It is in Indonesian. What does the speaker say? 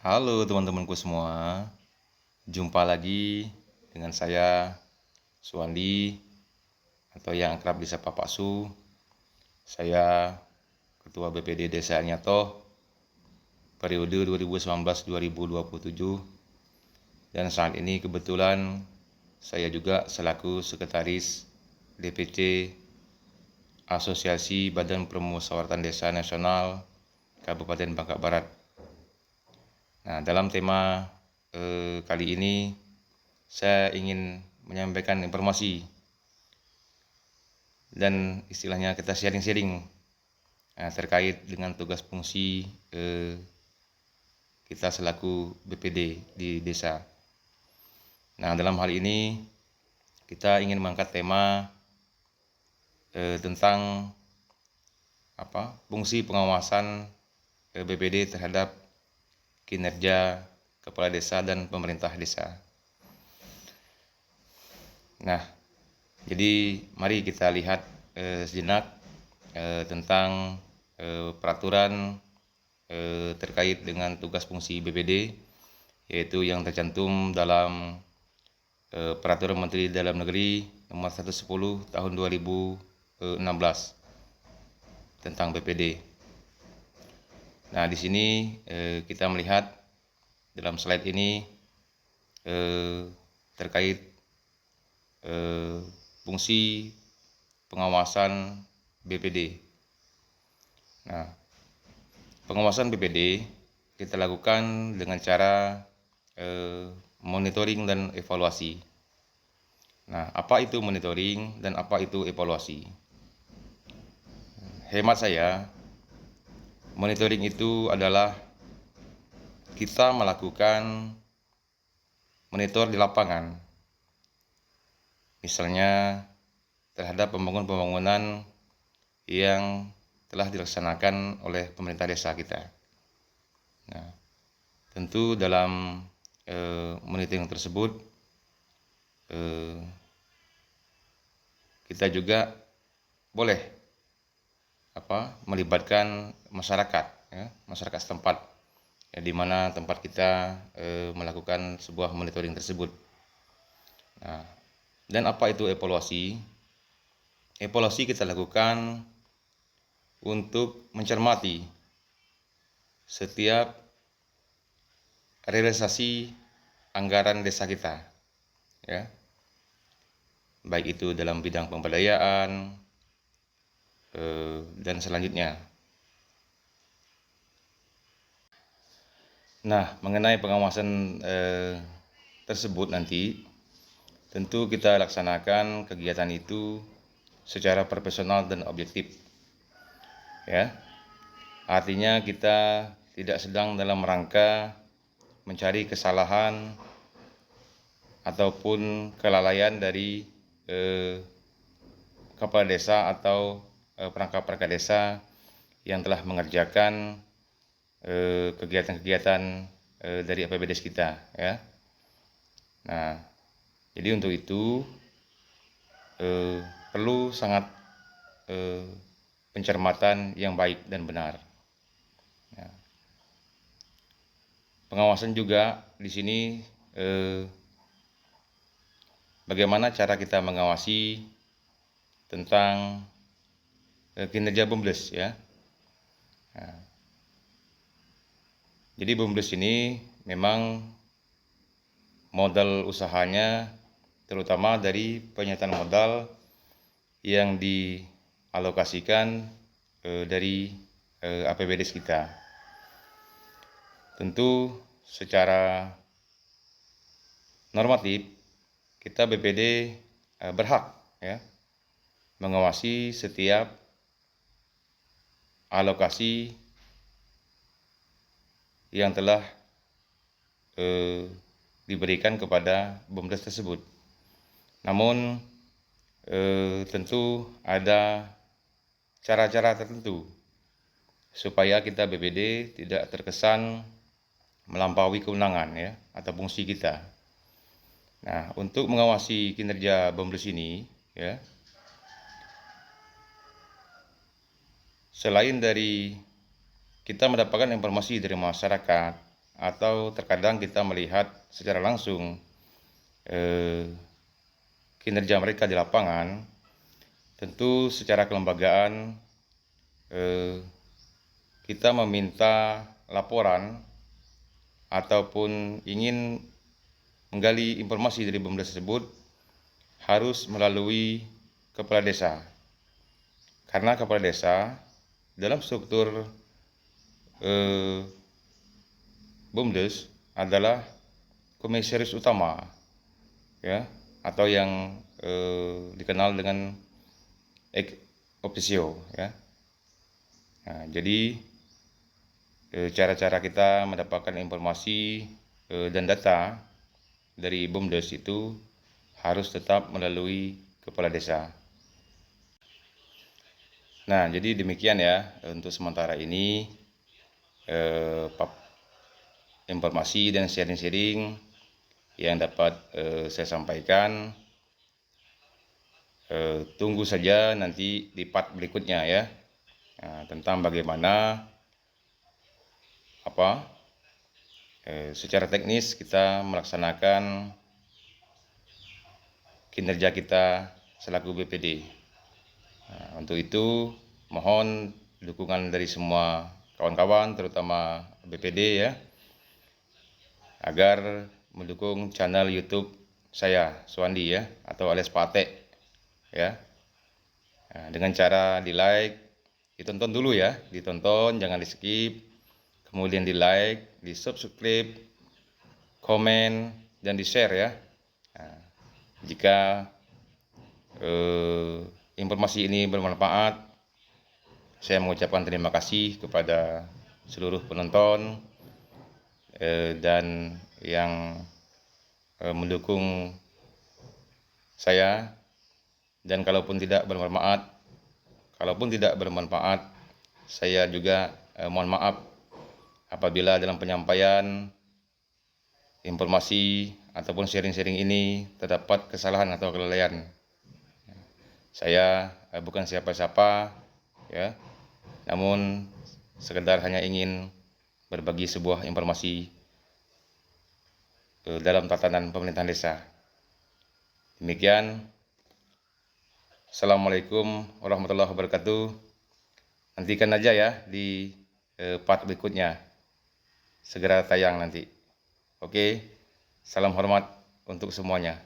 Halo teman-temanku semua, jumpa lagi dengan saya Suwandi atau yang akrab disapa Pak Su. Saya Ketua BPD Desa Nyato periode 2019-2027 dan saat ini kebetulan saya juga selaku Sekretaris DPC Asosiasi Badan Permusyawaratan Desa Nasional Kabupaten Bangka Barat. Nah, dalam tema kali ini saya ingin menyampaikan informasi dan istilahnya kita sharing-sharing terkait dengan tugas fungsi kita selaku BPD di desa. Nah, dalam hal ini kita ingin mengangkat tema tentang fungsi pengawasan BPD terhadap kinerja kepala desa dan pemerintah desa. Nah, jadi mari kita lihat sejenak tentang peraturan terkait dengan tugas fungsi BPD, yaitu yang tercantum dalam Peraturan Menteri Dalam Negeri Nomor 110 Tahun 2016 tentang BPD. Nah, di sini kita melihat dalam slide ini terkait fungsi pengawasan BPD. Nah, pengawasan BPD kita lakukan dengan cara monitoring dan evaluasi. Nah, apa itu monitoring dan apa itu evaluasi? Hemat saya, monitoring itu adalah kita melakukan monitor di lapangan, misalnya terhadap pembangunan yang telah dilaksanakan oleh pemerintah desa kita. Nah, tentu dalam monitoring tersebut kita juga boleh melibatkan masyarakat, masyarakat setempat, di mana tempat kita melakukan sebuah monitoring tersebut. Nah, dan apa itu evaluasi? Evaluasi kita lakukan untuk mencermati setiap realisasi anggaran desa kita, baik itu dalam bidang pemberdayaan dan selanjutnya. Nah, mengenai pengawasan tersebut nanti tentu kita laksanakan kegiatan itu secara profesional dan objektif. Artinya kita tidak sedang dalam rangka mencari kesalahan ataupun kelalaian dari kepala desa atau perangkat-perangkat desa yang telah mengerjakan kegiatan-kegiatan dari APBDes kita, Nah, jadi untuk itu perlu sangat pencermatan yang baik dan benar. Pengawasan juga di sini bagaimana cara kita mengawasi tentang kinerja BUMDes, Jadi BUMDes ini memang modal usahanya terutama dari penyertaan modal yang dialokasikan dari APBDes kita. Tentu secara normatif kita BPD berhak mengawasi setiap alokasi yang telah diberikan kepada BUMDes tersebut. Namun tentu ada cara-cara tertentu supaya kita BPD tidak terkesan melampaui kewenangan atau fungsi kita. Nah, untuk mengawasi kinerja BUMDes ini selain dari kita mendapatkan informasi dari masyarakat atau terkadang kita melihat secara langsung kinerja mereka di lapangan, tentu secara kelembagaan kita meminta laporan ataupun ingin menggali informasi dari BUMDes tersebut harus melalui kepala desa. Karena kepala desa dalam struktur BUMDes adalah komisaris utama, ya, atau yang dikenal dengan ex officio, ya. Nah, jadi cara-cara kita mendapatkan informasi dan data dari BUMDes itu harus tetap melalui kepala desa. Nah, jadi demikian ya untuk sementara ini informasi dan sharing-sharing yang dapat saya sampaikan. Tunggu saja nanti di part berikutnya ya, tentang bagaimana secara teknis kita melaksanakan kinerja kita selaku BPD. Untuk itu mohon dukungan dari semua kawan-kawan, terutama BPD ya, agar mendukung channel YouTube saya, Suwandi ya, atau alias Pate ya. Dengan cara di like, ditonton dulu ya, ditonton jangan di skip, kemudian di like, di subscribe, komen, dan di share ya. Jika informasi ini bermanfaat, saya mengucapkan terima kasih kepada seluruh penonton dan yang mendukung saya. Dan kalaupun tidak bermanfaat, saya juga mohon maaf apabila dalam penyampaian informasi ataupun sharing-sharing ini terdapat kesalahan atau kelalaian. Saya bukan siapa-siapa ya, namun sekedar hanya ingin berbagi sebuah informasi dalam tatanan pemerintahan desa. Demikian. Assalamualaikum warahmatullahi wabarakatuh. Nantikan aja ya di part berikutnya. Segera tayang nanti. Oke, salam hormat untuk semuanya.